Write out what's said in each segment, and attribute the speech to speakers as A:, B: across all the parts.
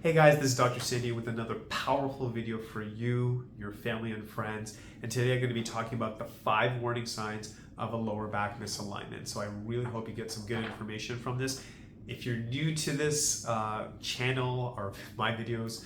A: Hey guys, this is Dr. Cindy with another powerful video for you, your family and friends. And today I'm going to be talking about the 5 warning signs of a lower back misalignment. So I really hope you get some good information from this. If you're new to this channel or my videos,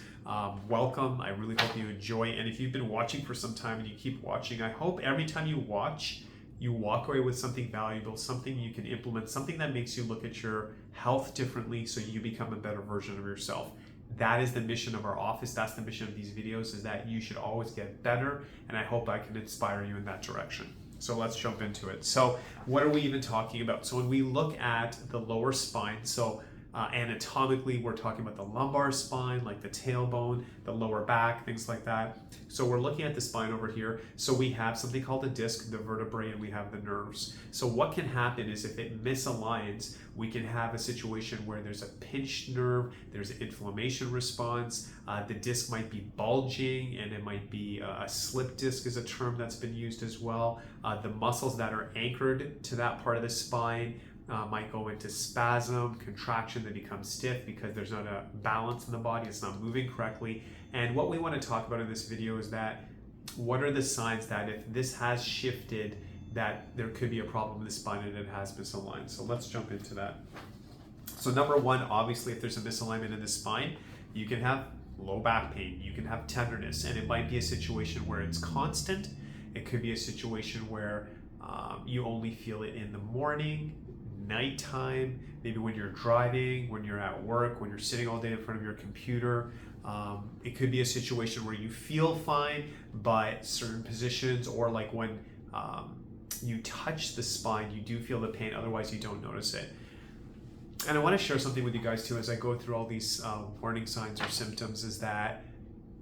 A: welcome. I really hope you enjoy. And if you've been watching for some time and you keep watching, I hope every time you watch, you walk away with something valuable, something you can implement, something that makes you look at your health differently so you become a better version of yourself. That is the mission of our office. That's the mission of these videos, is that you should always get better, and I hope I can inspire you in that direction. So let's jump into it. So what are we even talking about? So when we look at the lower spine, so anatomically, we're talking about the lumbar spine, like the tailbone, the lower back, things like that. So we're looking at the spine over here. So we have something called the disc, the vertebrae, and we have the nerves. So what can happen is if it misaligns, we can have a situation where there's a pinched nerve, there's an inflammation response, the disc might be bulging, and it might be a slip disc is a term that's been used as well. The muscles that are anchored to that part of the spine might go into spasm, contraction, they become stiff because there's not a balance in the body, it's not moving correctly. And what we want to talk about in this video is that what are the signs that if this has shifted, that there could be a problem in the spine and it has misaligned. So let's jump into that. So number one, obviously, if there's a misalignment in the spine, you can have low back pain, you can have tenderness, and it might be a situation where it's constant. It could be a situation where you only feel it in the morning, nighttime, maybe when you're driving, when you're at work, when you're sitting all day in front of your computer. It could be a situation where you feel fine, but certain positions, or like when you touch the spine, you do feel the pain, otherwise you don't notice it. And I want to share something with you guys too as I go through all these warning signs or symptoms, is that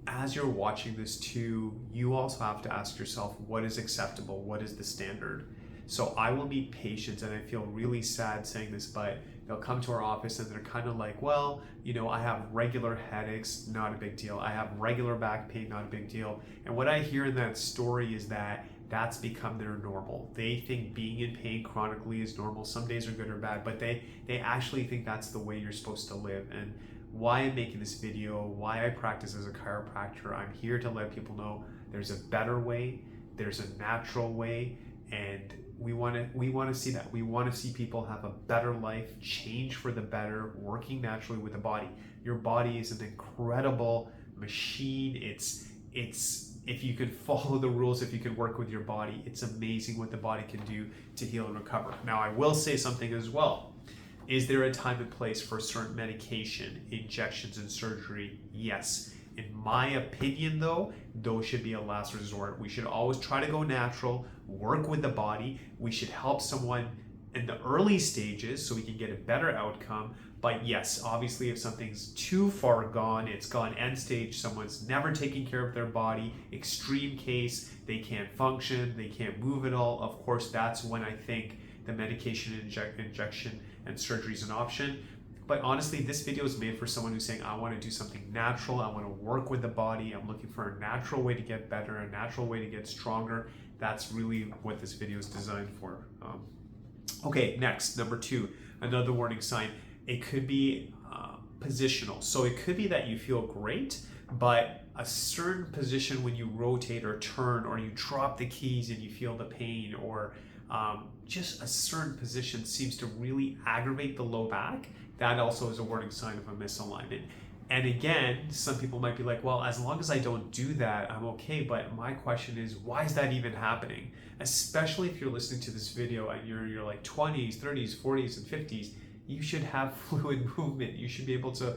A: as you're watching this too, you also have to ask yourself, what is acceptable? What is the standard? So I will meet patients, and I feel really sad saying this, but they'll come to our office and they're kind of like, well, you know, I have regular headaches, not a big deal. I have regular back pain, not a big deal. And what I hear in that story is that that's become their normal. They think being in pain chronically is normal. Some days are good or bad, but they actually think that's the way you're supposed to live. And why I'm making this video, why I practice as a chiropractor, I'm here to let people know there's a better way, there's a natural way, and we want to see that. We want to see people have a better life, change for the better, working naturally with the body. Your body is an incredible machine. It's if you can follow the rules, if you can work with your body, it's amazing what the body can do to heal and recover. Now, I will say something as well. Is there a time and place for certain medication, injections, and surgery? Yes. In my opinion, though, those should be a last resort. We should always try to go natural, work with the body. We should help someone in the early stages so we can get a better outcome. But yes, obviously, if something's too far gone, it's gone end stage, someone's never taking care of their body, extreme case, they can't function, they can't move at all, of course, that's when I think the medication injection and surgery is an option. But honestly, this video is made for someone who's saying, I want to do something natural, I want to work with the body, I'm looking for a natural way to get better, a natural way to get stronger. That's really what this video is designed for. Okay, next, number 2, another warning sign. It could be positional. So it could be that you feel great, but a certain position when you rotate or turn, or you drop the keys and you feel the pain, or just a certain position seems to really aggravate the low back, that also is a warning sign of a misalignment. And again, some people might be like, well, as long as I don't do that, I'm okay. But my question is, why is that even happening? Especially if you're listening to this video and you're like 20s, 30s, 40s, and 50s, you should have fluid movement. You should be able to,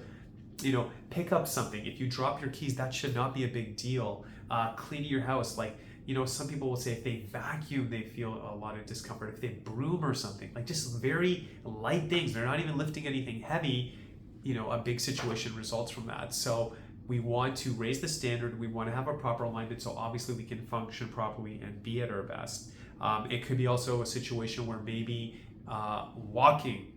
A: pick up something. If you drop your keys, that should not be a big deal. Cleaning your house, like, some people will say if they vacuum, they feel a lot of discomfort. If they broom or something, like just very light things, they're not even lifting anything heavy, a big situation results from that. So we want to raise the standard. We want to have a proper alignment so obviously we can function properly and be at our best. It could be also a situation where maybe walking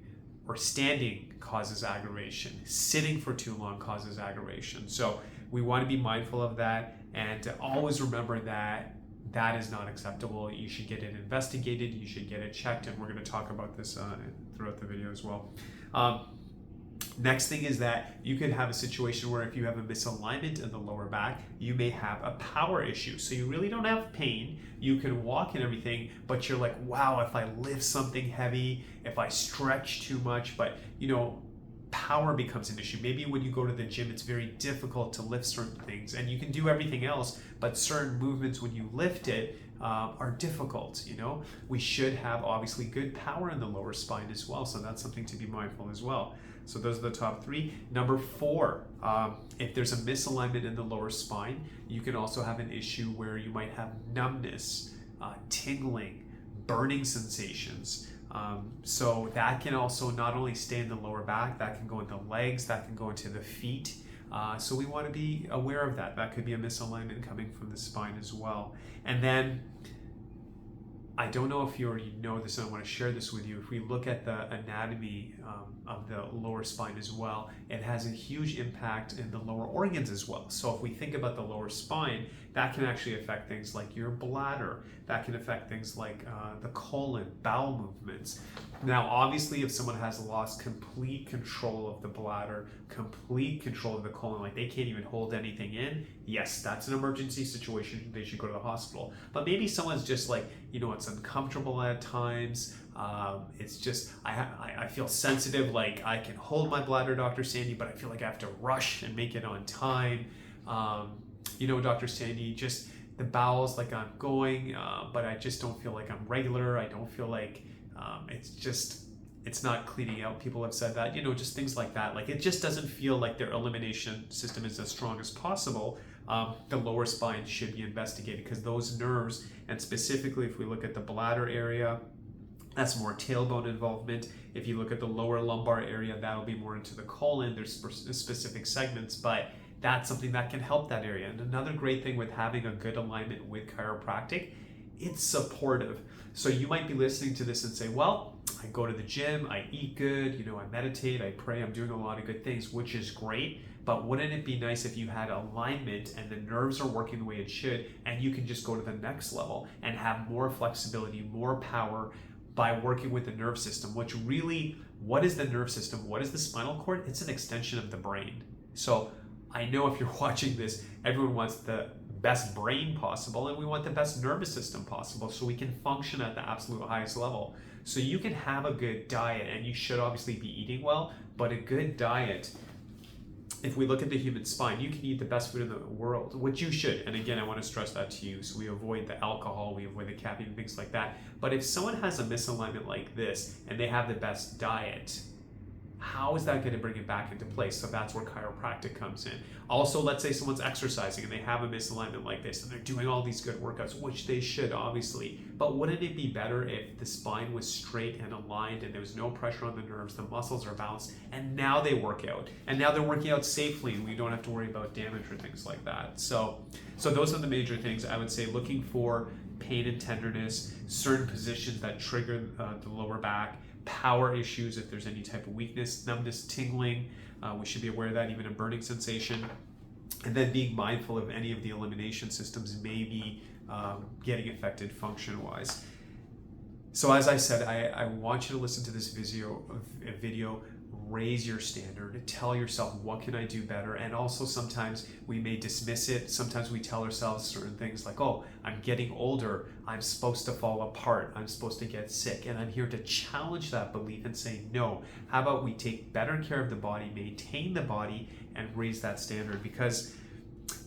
A: or standing causes aggravation. Sitting for too long causes aggravation. So we want to be mindful of that, and to always remember that that is not acceptable. You should get it investigated, you should get it checked, and we're going to talk about this throughout the video as well. Next thing is that you could have a situation where if you have a misalignment in the lower back, you may have a power issue. So you really don't have pain. You can walk and everything, but you're like, wow, if I lift something heavy, if I stretch too much, but power becomes an issue. Maybe when you go to the gym, it's very difficult to lift certain things, and you can do everything else, but certain movements when you lift it are difficult. We should have obviously good power in the lower spine as well, so that's something to be mindful as well. So those are the top 3. Number 4, if there's a misalignment in the lower spine, you can also have an issue where you might have numbness, tingling, burning sensations. So that can also not only stay in the lower back, that can go in the legs, that can go into the feet. So we want to be aware of that. That could be a misalignment coming from the spine as well. And then, I don't know if you already know this, and I want to share this with you. If we look at the anatomy of the lower spine as well, it has a huge impact in the lower organs as well. So if we think about the lower spine, that can actually affect things like your bladder. That can affect things like the colon, bowel movements. Now, obviously, if someone has lost complete control of the bladder, complete control of the colon, like they can't even hold anything in, yes, that's an emergency situation. They should go to the hospital. But maybe someone's just like, it's uncomfortable at times. It's just, I feel sensitive, like I can hold my bladder, Dr. Sandy, but I feel like I have to rush and make it on time. Dr. Sandy, just the bowels, like I'm going, but I just don't feel like I'm regular. I don't feel like it's not cleaning out. People have said that, just things like that. Like it just doesn't feel like their elimination system is as strong as possible. The lower spine should be investigated because those nerves, and specifically if we look at the bladder area, that's more tailbone involvement. If you look at the lower lumbar area, that'll be more into the colon. There's specific segments, but that's something that can help that area. And another great thing with having a good alignment with chiropractic, it's supportive. So you might be listening to this and say, well, I go to the gym, I eat good, I meditate, I pray, I'm doing a lot of good things, which is great. But wouldn't it be nice if you had alignment and the nerves are working the way it should, and you can just go to the next level and have more flexibility, more power by working with the nerve system, which really, what is the nerve system? What is the spinal cord? It's an extension of the brain. So I know if you're watching this, everyone wants the best brain possible, and we want the best nervous system possible so we can function at the absolute highest level. So you can have a good diet, and you should obviously be eating well, but a good diet, if we look at the human spine, you can eat the best food in the world, which you should. And again, I want to stress that to you. So we avoid the alcohol, we avoid the caffeine, things like that. But if someone has a misalignment like this and they have the best diet, how is that going to bring it back into place? So that's where chiropractic comes in. Also, let's say someone's exercising and they have a misalignment like this and they're doing all these good workouts, which they should obviously, but wouldn't it be better if the spine was straight and aligned and there was no pressure on the nerves, the muscles are balanced, and now they work out, and now they're working out safely and we don't have to worry about damage or things like that. So those are the major things I would say. Looking for pain and tenderness, certain positions that trigger the lower back, power issues, if there's any type of weakness, numbness, tingling, we should be aware of that, even a burning sensation. And then being mindful of any of the elimination systems may be getting affected function-wise. So as I said, I want you to listen to this video, raise your standard, tell yourself, what can I do better? And also sometimes we may dismiss it. Sometimes we tell ourselves certain things like, oh, I'm getting older, I'm supposed to fall apart, I'm supposed to get sick. And I'm here to challenge that belief and say, no, how about we take better care of the body, maintain the body, and raise that standard? Because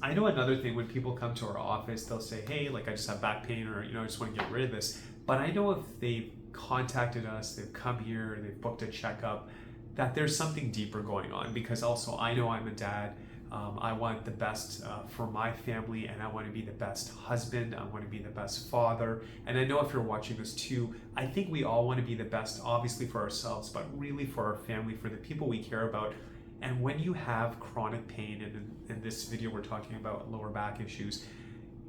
A: I know another thing, when people come to our office, they'll say, hey, like I just have back pain, or I just want to get rid of this. But I know if they've contacted us, they've come here, they've booked a checkup, that there's something deeper going on. Because also I know I'm a dad. I want the best for my family, and I want to be the best husband. I want to be the best father. And I know if you're watching this too, I think we all want to be the best, obviously for ourselves, but really for our family, for the people we care about. And when you have chronic pain, and in this video we're talking about lower back issues,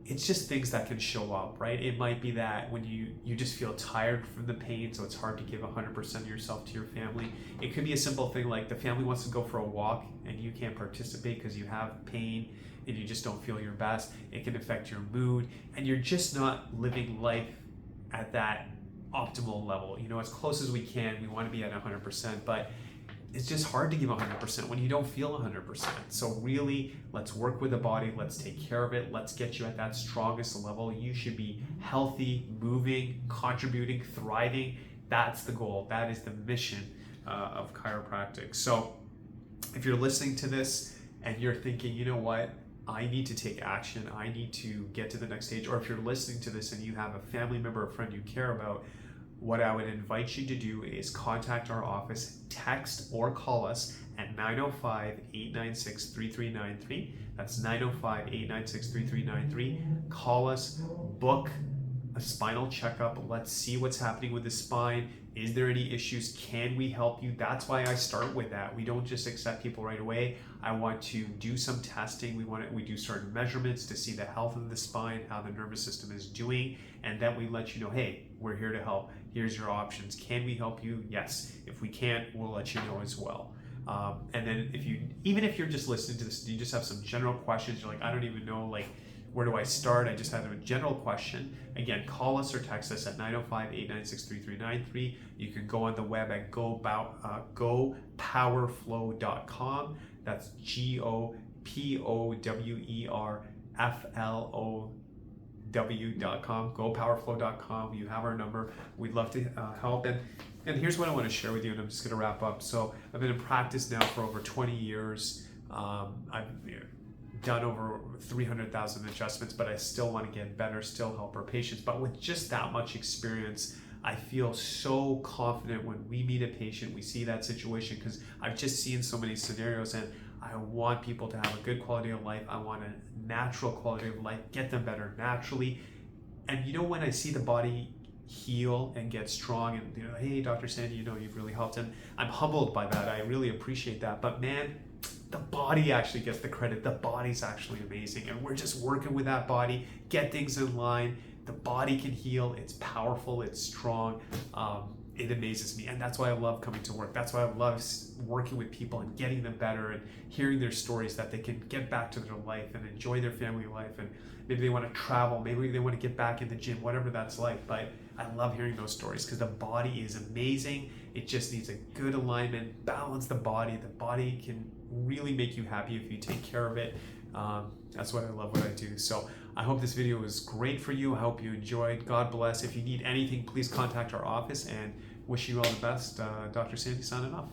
A: it's just things that can show up, right? It might be that when you just feel tired from the pain, so it's hard to give 100% of yourself to your family. It could be a simple thing like the family wants to go for a walk and you can't participate because you have pain and you just don't feel your best. It can affect your mood, and you're just not living life at that optimal level. As close as we can, we want to be at 100%, but it's just hard to give 100% when you don't feel 100%. So really, let's work with the body. Let's take care of it. Let's get you at that strongest level. You should be healthy, moving, contributing, thriving. That's the goal. That is the mission of chiropractic. So if you're listening to this and you're thinking, you know what, I need to take action, I need to get to the next stage, or if you're listening to this and you have a family member or friend you care about, what I would invite you to do is contact our office, text or call us at 905-896-3393. That's 905-896-3393. Call us, book a spinal checkup. Let's see what's happening with the spine. Is there any issues? Can we help you? That's why I start with that. We don't just accept people right away. I want to do some testing. We do certain measurements to see the health of the spine, how the nervous system is doing, and then we let you know, hey, we're here to help. Here's your options. Can we help you? Yes. If we can't, we'll let you know as well. And then even if you're just listening to this, you just have some general questions. You're like, I don't even know, like, where do I start? I just have a general question. Again, call us or text us at 905-896-3393. You can go on the web at gopowerflow.com. That's GOPOWERFLOW.com. Gopowerflow.com. You have our number. We'd love to help. And here's what I want to share with you, and I'm just going to wrap up. So I've been in practice now for over 20 years. I've done over 300,000 adjustments, but I still want to get better, still help our patients. But with just that much experience, I feel so confident when we meet a patient, we see that situation, because I've just seen so many scenarios, and I want people to have a good quality of life. I want a natural quality of life, get them better naturally. And you know, when I see the body heal and get strong, and you know, hey, Dr. Sandy, you know, you've really helped him, I'm humbled by that. I really appreciate that. But man, the body actually gets the credit. The body's actually amazing, and we're just working with that body, get things in line. The body can heal. It's powerful. It's strong. It amazes me, and that's why I love coming to work. That's why I love working with people and getting them better and hearing their stories, that they can get back to their life and enjoy their family life, and maybe they want to travel, maybe they want to get back in the gym, whatever that's like. But I love hearing those stories because the body is amazing. It just needs a good alignment, balance the body. The body can really make you happy if you take care of it. That's why I love what I do. So I hope this video was great for you. I hope you enjoyed. God bless. If you need anything, please contact our office, and wish you all the best. Dr. Sandy signing off.